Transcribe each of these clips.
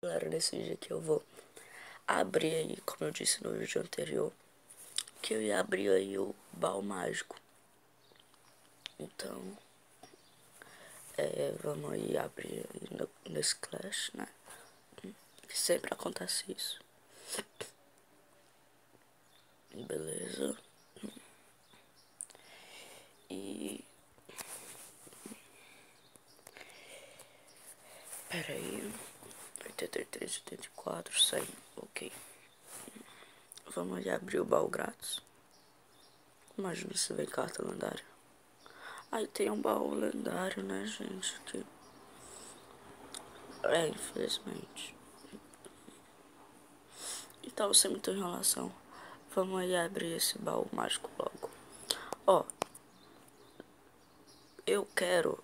Galera, nesse vídeo aqui eu vou abrir aí, como eu disse no vídeo anterior, que eu ia abrir aí o baú mágico. Então, vamos aí abrir aí nesse Clash, né? Que sempre acontece isso. Beleza. E... pera aí. 83, 84, 100. Ok. Vamos aí abrir o baú grátis. Imagina se vem carta lendária. Aí tem um baú lendário, né, gente? Que... infelizmente. Então, sem muita enrolação, vamos aí abrir esse baú mágico logo. Ó, eu quero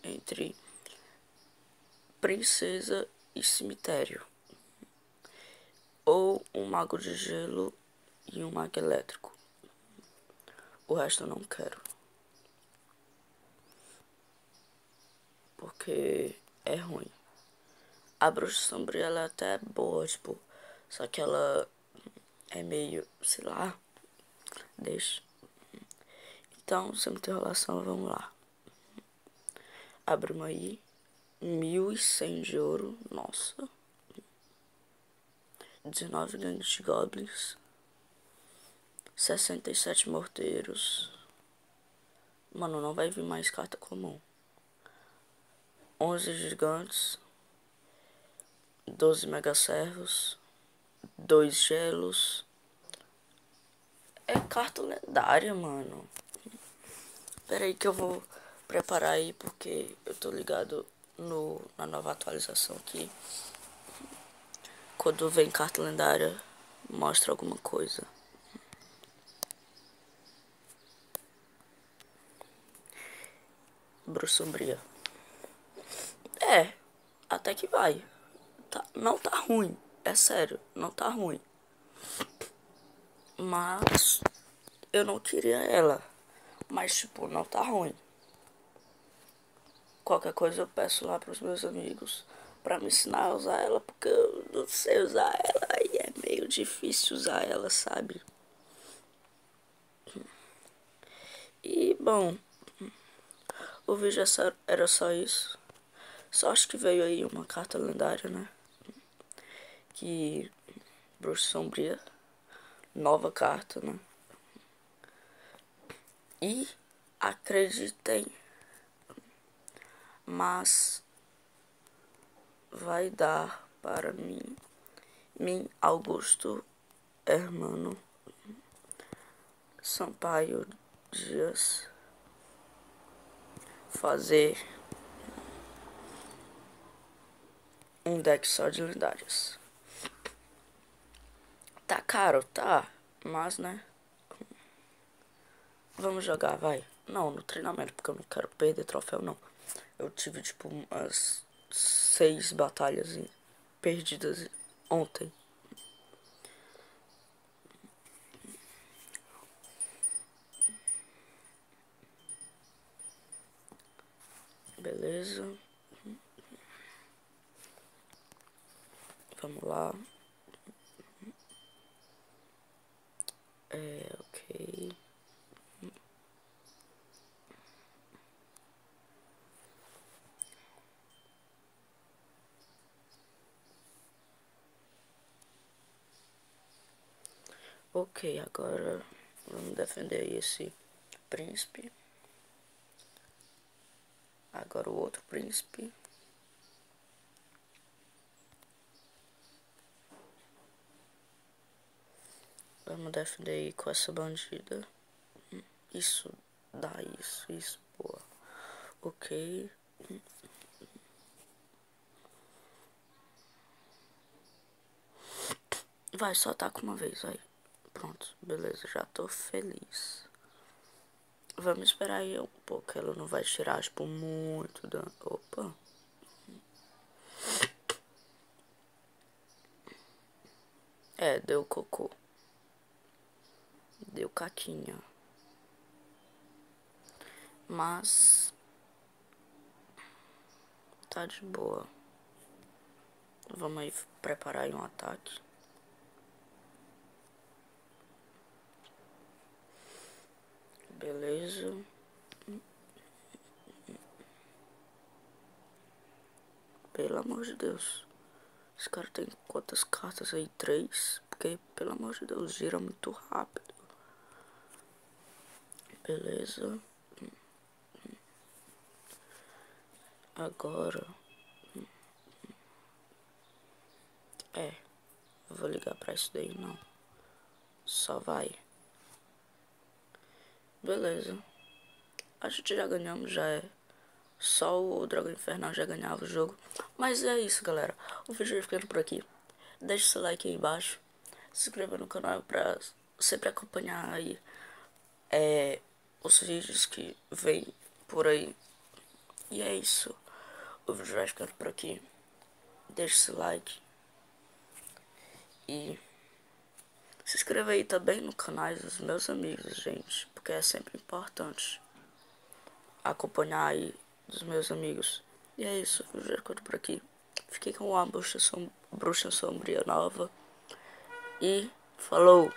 entre princesa e cemitério, ou um mago de gelo e um mago elétrico. O resto eu não quero, porque é ruim. A bruxa sombria ela é até boa, tipo, só que ela é meio, sei lá, deixa. Então, sem muita enrolação, vamos lá. Abrimos aí 1.100 de ouro, nossa. 19 gangues de goblins, 67 morteiros. Mano, não vai vir mais carta comum. 11 gigantes, 12 mega servos, 2 gelos. É carta lendária, mano. Pera aí que eu vou preparar aí, porque eu tô ligado na nova atualização aqui. Quando vem carta lendária, mostra alguma coisa. Bruxa sombria. Até que vai. Não tá ruim. É sério, não tá ruim. Mas eu não queria ela. Mas tipo, não tá ruim. Qualquer coisa eu peço lá pros meus amigos pra me ensinar a usar ela, porque eu não sei usar ela e é meio difícil usar ela, sabe? E bom, o vídeo era só isso. Só acho que veio aí uma carta lendária, né? Que Bruxa Sombria, nova carta, né? E acreditem, mas vai dar para mim Augusto Hermano Sampaio Dias fazer um deck só de lendárias. Tá caro, tá, mas né, vamos jogar, vai. Não, no treinamento, porque eu não quero perder troféu, não. Eu tive tipo umas 6 batalhas perdidas ontem. Beleza. Vamos lá. Ok. Ok, agora vamos defender aí esse príncipe. Agora o outro príncipe. Vamos defender aí com essa bandida. Isso, dá isso, boa. Ok. Vai, só ataca uma vez, vai. Pronto, beleza, já tô feliz. Vamos esperar aí um pouco, ela não vai tirar, tipo, muito dano. Opa. Deu cocô. Deu caquinha. Mas... tá de boa. Vamos aí preparar aí um ataque. Beleza. Pelo amor de Deus. Esse cara tem quantas cartas aí? 3? Porque, pelo amor de Deus, gira muito rápido. Beleza. Agora. Eu vou ligar pra isso daí não. Só vai. Beleza. A gente já ganhamos, já é. Só o Dragão Infernal já ganhava o jogo. Mas é isso, galera. O vídeo vai ficando por aqui. Deixe seu like aí embaixo. Se inscreva no canal pra sempre acompanhar aí os vídeos que vem por aí. E é isso. O vídeo vai ficando por aqui. Deixe seu like. E se inscreva aí também no canal dos meus amigos, gente. Porque é sempre importante acompanhar aí dos meus amigos. E é isso, o vídeo vai ficando por aqui. Fiquei com uma bruxa sombria nova. E falou!